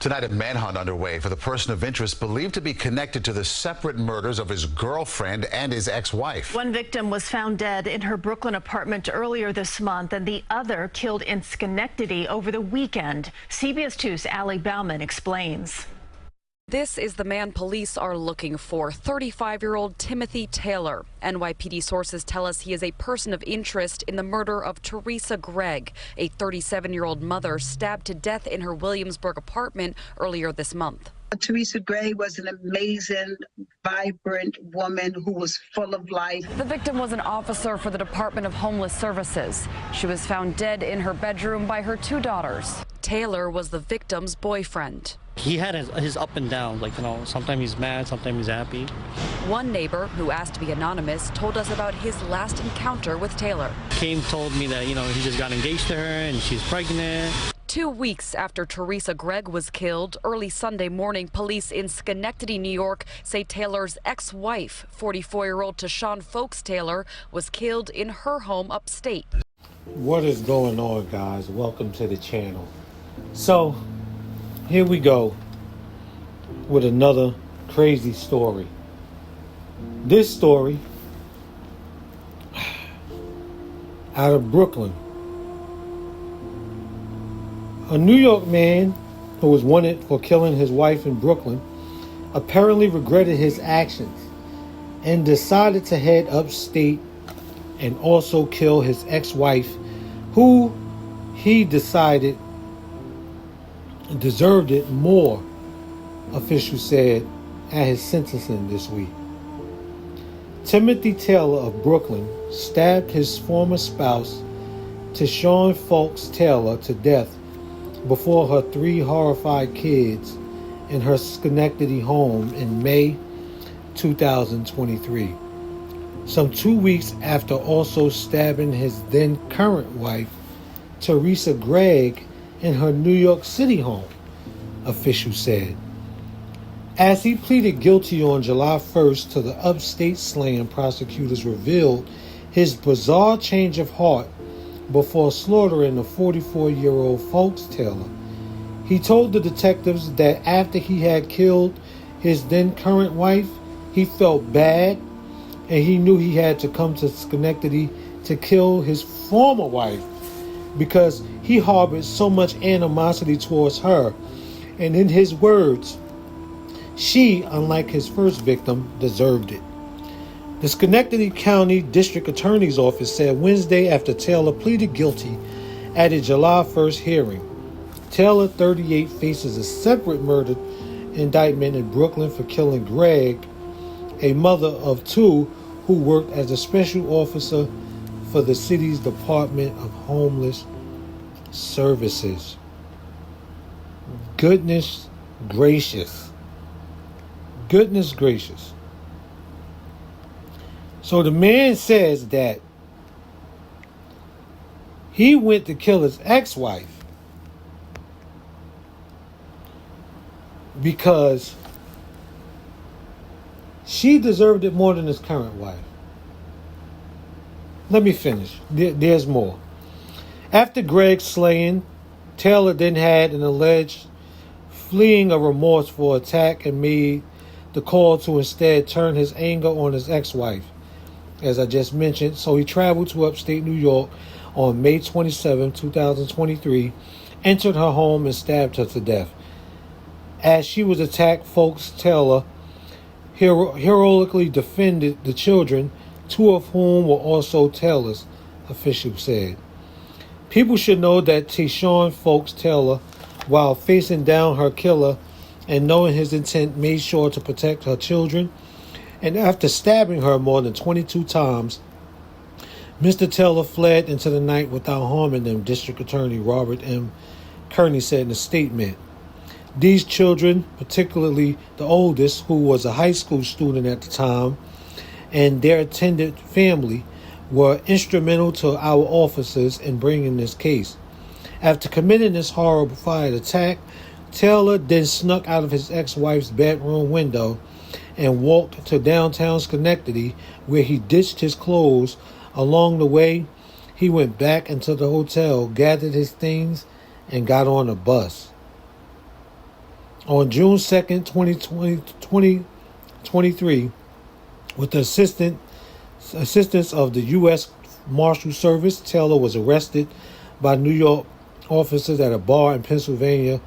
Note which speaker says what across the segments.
Speaker 1: Tonight, a manhunt underway for the person of interest believed to be connected to the separate murders of his girlfriend and his ex-wife.
Speaker 2: One victim was found dead in her Brooklyn apartment earlier this month, and the other killed in Schenectady over the weekend. CBS 2's Allie Bauman explains.
Speaker 3: This is the man police are looking for, 35-year-old Timothy Taylor. NYPD sources tell us he is a person of interest in the murder of Teresa Gregg, a 37-year-old mother stabbed to death in her Williamsburg apartment earlier this month.
Speaker 4: Teresa Gregg was an amazing, vibrant woman who was full of life.
Speaker 3: The victim was an officer for the Department of Homeless Services. She was found dead in her bedroom by her two daughters. Taylor was the victim's boyfriend.
Speaker 5: He had his up and down, sometimes he's mad, sometimes he's happy.
Speaker 3: One neighbor, who asked to be anonymous, told us about his last encounter with Taylor.
Speaker 5: Told me that, he just got engaged to her and she's pregnant.
Speaker 3: 2 weeks after Teresa Gregg was killed, early Sunday morning, police in Schenectady, New York, say Taylor's ex-wife, 44-year-old Tishawn Folkes-Taylor, was killed in her home upstate.
Speaker 6: What is going on, guys? Welcome to the channel. So, here we go with another crazy story. This story out of Brooklyn. A New York man who was wanted for killing his wife in Brooklyn apparently regretted his actions and decided to head upstate and also kill his ex-wife, who he decided deserved it more, officials said at his sentencing this week. Timothy Taylor of Brooklyn stabbed his former spouse, Tishawn Folkes-Taylor, to death before her 3 horrified kids in her Schenectady home in May 2023. Some 2 weeks after also stabbing his then current wife, Teresa Gregg, in her New York City home, officials said. As he pleaded guilty on July 1st to the upstate slaying, prosecutors revealed his bizarre change of heart before slaughtering the 44-year-old Folkes-Taylor. He told the detectives that after he had killed his then current wife, he felt bad and he knew he had to come to Schenectady to kill his former wife because he harbored so much animosity towards her. And in his words, she, unlike his first victim, deserved it. The Schenectady County District Attorney's Office said Wednesday after Taylor pleaded guilty at a July 1st hearing. Taylor, 38, faces a separate murder indictment in Brooklyn for killing Gregg, a mother of 2 who worked as a special officer for the city's Department of Homeless Services. Goodness gracious. Goodness gracious. So the man says that he went to kill his ex-wife because she deserved it more than his current wife. Let me finish. There's more. After Gregg's slaying, Taylor then had an alleged fleeing a remorse for attack and made the call to instead turn his anger on his ex-wife, as I just mentioned. So he traveled to upstate New York on May 27, 2023, entered her home and stabbed her to death. As she was attacked, Folkes-Taylor heroically defended the children, 2 of whom were also Taylor's, officials said. People should know that Tishawn Folkes-Taylor, while facing down her killer and knowing his intent, made sure to protect her children. And after stabbing her more than 22 times, Mr. Taylor fled into the night without harming them, District Attorney Robert M. Kearney said in a statement. These children, particularly the oldest, who was a high school student at the time, and their attendant family, were instrumental to our officers in bringing this case. After committing this horrified attack, Taylor then snuck out of his ex-wife's bedroom window and walked to downtown Schenectady, where he ditched his clothes. Along the way, he went back into the hotel, gathered his things, and got on a bus. On June 2nd, 2023, with the assistance of the U.S. Marshal Service, Taylor was arrested by New York officers at a bar in Philadelphia,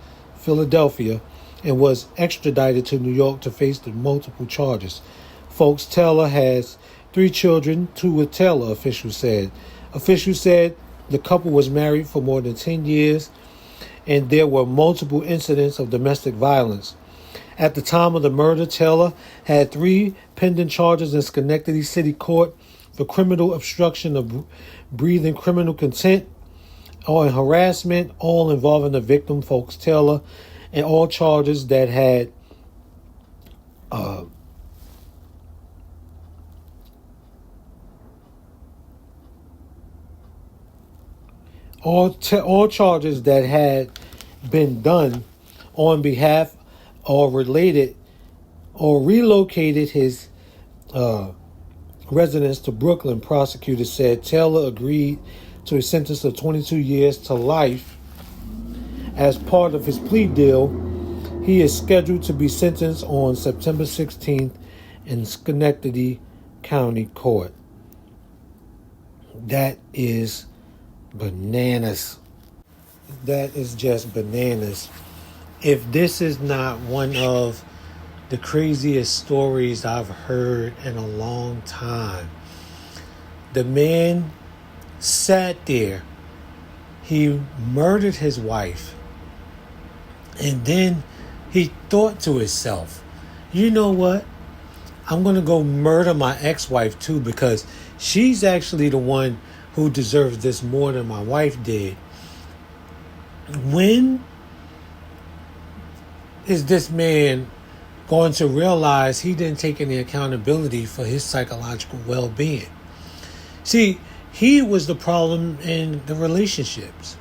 Speaker 6: and was extradited to New York to face the multiple charges. Folkes-Taylor has 3 children, 2 with Taylor, officials said. Officials said the couple was married for more than 10 years, and there were multiple incidents of domestic violence. At the time of the murder, Taylor had 3 pending charges in Schenectady City Court for criminal obstruction of breathing, criminal contempt, or harassment, all involving the victim, Folkes-Taylor, and all charges that had all charges that had been done on behalf or related or relocated his residence to Brooklyn. Prosecutors said Taylor agreed to a sentence of 22 years to life. As part of his plea deal, he is scheduled to be sentenced on September 16th in Schenectady County Court. That is bananas. That is just bananas. If this is not one of the craziest stories I've heard in a long time. The man sat there. He murdered his wife. And then he thought to himself, you know what? I'm going to go murder my ex-wife too, because she's actually the one who deserves this more than my wife did. When is this man going to realize he didn't take any accountability for his psychological well-being? See, he was the problem in the relationships.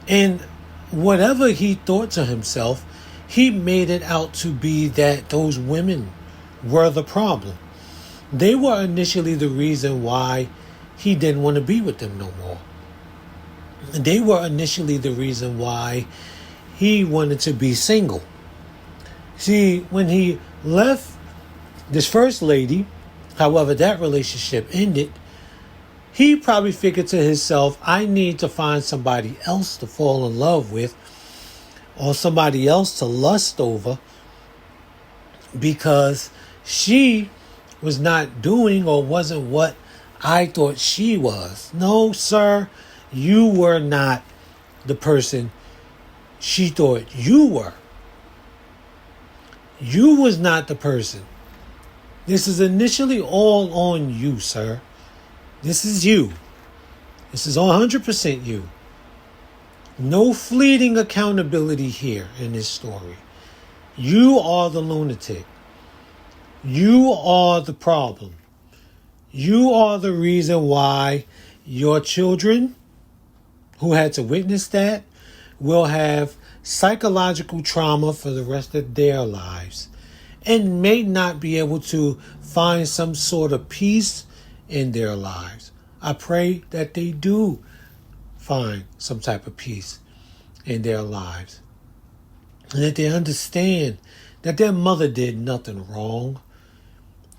Speaker 6: And whatever he thought to himself, he made it out to be that those women were the problem. They were initially the reason why he didn't want to be with them no more. They were initially the reason why he wanted to be single. See, when he left this first lady, however that relationship ended, he probably figured to himself, I need to find somebody else to fall in love with, or somebody else to lust over, because she was not doing or wasn't what I thought she was. No, sir, you were not the person she thought you were. You was not the person. This is initially all on you, sir. This is you. This is 100% you. No fleeting accountability here in this story. You are the lunatic. You are the problem. You are the reason why your children who had to witness that will have psychological trauma for the rest of their lives and may not be able to find some sort of peace in their lives. I pray that they do find some type of peace in their lives, and that they understand that their mother did nothing wrong,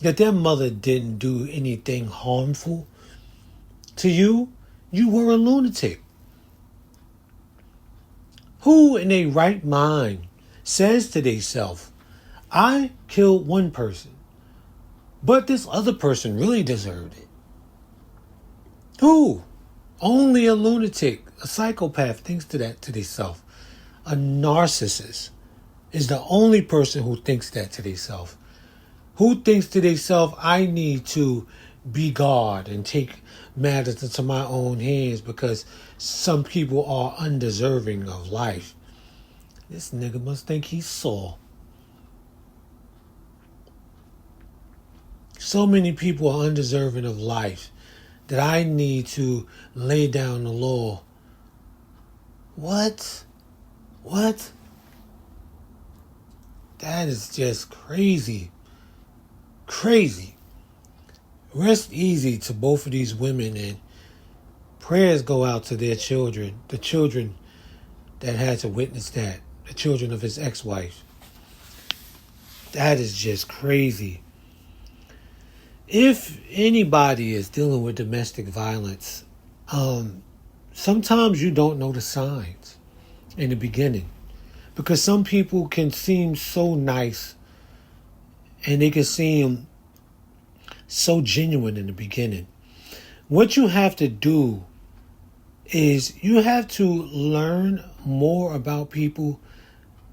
Speaker 6: that their mother didn't do anything harmful to you. You were a lunatic. Who in a right mind says to themselves, I killed one person, but this other person really deserved it? Who? Only a lunatic, a psychopath thinks to that to themselves. A narcissist is the only person who thinks that to themselves. Who thinks to themselves, I need to be God and take matters into my own hands because some people are undeserving of life. This nigga must think he's Saul. So many people are undeserving of life that I need to lay down the law. What? That is just crazy. Crazy. Rest easy to both of these women, and prayers go out to their children, the children that had to witness that. the children of his ex-wife. That is just crazy. If anybody is dealing with domestic violence, sometimes you don't know the signs in the beginning, because some people can seem so nice and they can seem so genuine in the beginning. What you have to do is you have to learn more about people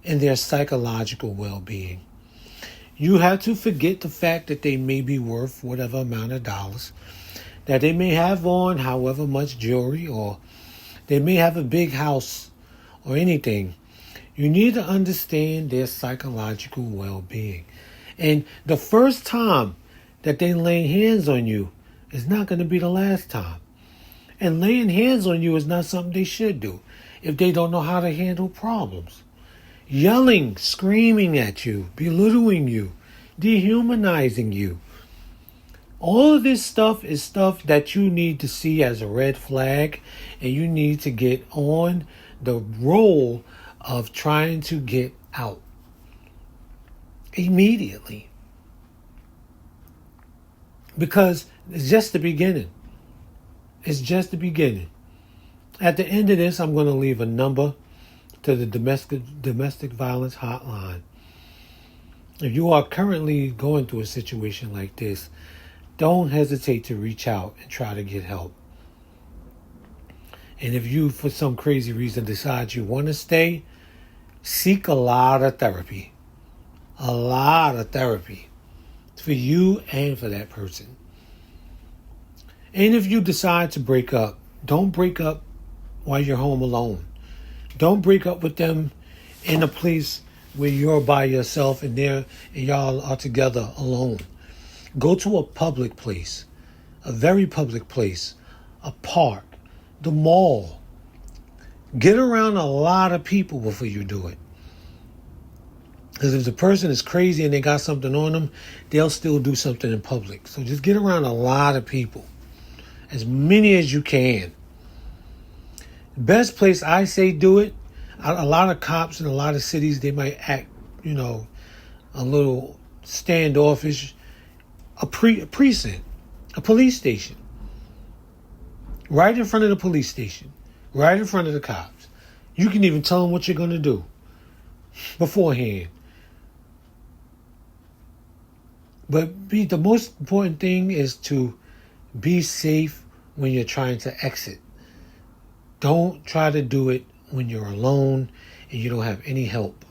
Speaker 6: and their psychological well-being. You have to forget the fact that they may be worth whatever amount of dollars, that they may have on however much jewelry, or they may have a big house or anything. You need to understand their psychological well-being. And the first time that they lay hands on you is not going to be the last time. And laying hands on you is not something they should do if they don't know how to handle problems. Yelling, screaming at you, belittling you, dehumanizing you. All of this stuff is stuff that you need to see as a red flag, and you need to get on the role of trying to get out immediately. Because it's just the beginning. It's just the beginning. At the end of this, I'm going to leave a number to the domestic violence hotline. If you are currently going through a situation like this, don't hesitate to reach out and try to get help. And if you, for some crazy reason, decide you want to stay, seek a lot of therapy. A lot of therapy for you and for that person. And if you decide to break up, don't break up while you're home alone. Don't break up with them in a place where you're by yourself and y'all are together alone. Go to a public place, a very public place, a park, the mall. Get around a lot of people before you do it. Because if the person is crazy and they got something on them, they'll still do something in public. So just get around a lot of people, as many as you can. Best place I say do it. A lot of cops in a lot of cities, they might act, a little standoffish. A precinct, a police station. Right in front of the police station. Right in front of the cops. You can even tell them what you're going to do beforehand. But the most important thing is to be safe when you're trying to exit. Don't try to do it when you're alone and you don't have any help,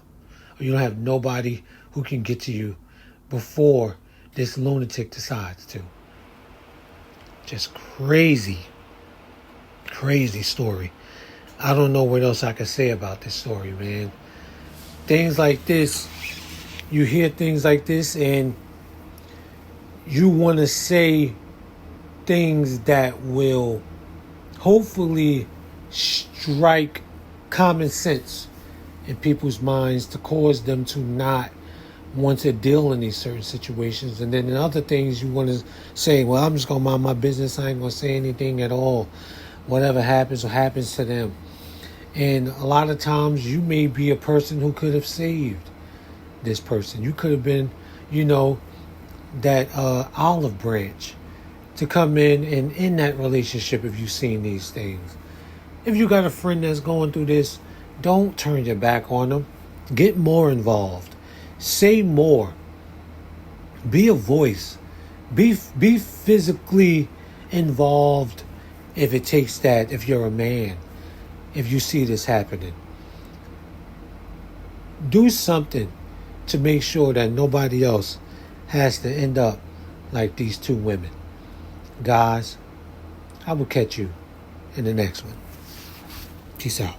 Speaker 6: or you don't have nobody who can get to you before this lunatic decides to. Just crazy story. I don't know what else I can say about this story, man. Things like this, you hear things like this and you want to say things that will hopefully strike common sense in people's minds to cause them to not want to deal in these certain situations. And then in other things you want to say, well, I'm just going to mind my business. I ain't going to say anything at all. Whatever happens to them. And a lot of times you may be a person who could have saved this person. You could have been, that olive branch to come in and in that relationship if you've seen these things. If you got a friend that's going through this, don't turn your back on them. Get more involved. Say more. Be a voice. Be physically involved if it takes that, if you're a man, if you see this happening. Do something to make sure that nobody else has to end up like these two women. Guys, I will catch you in the next one. Peace out.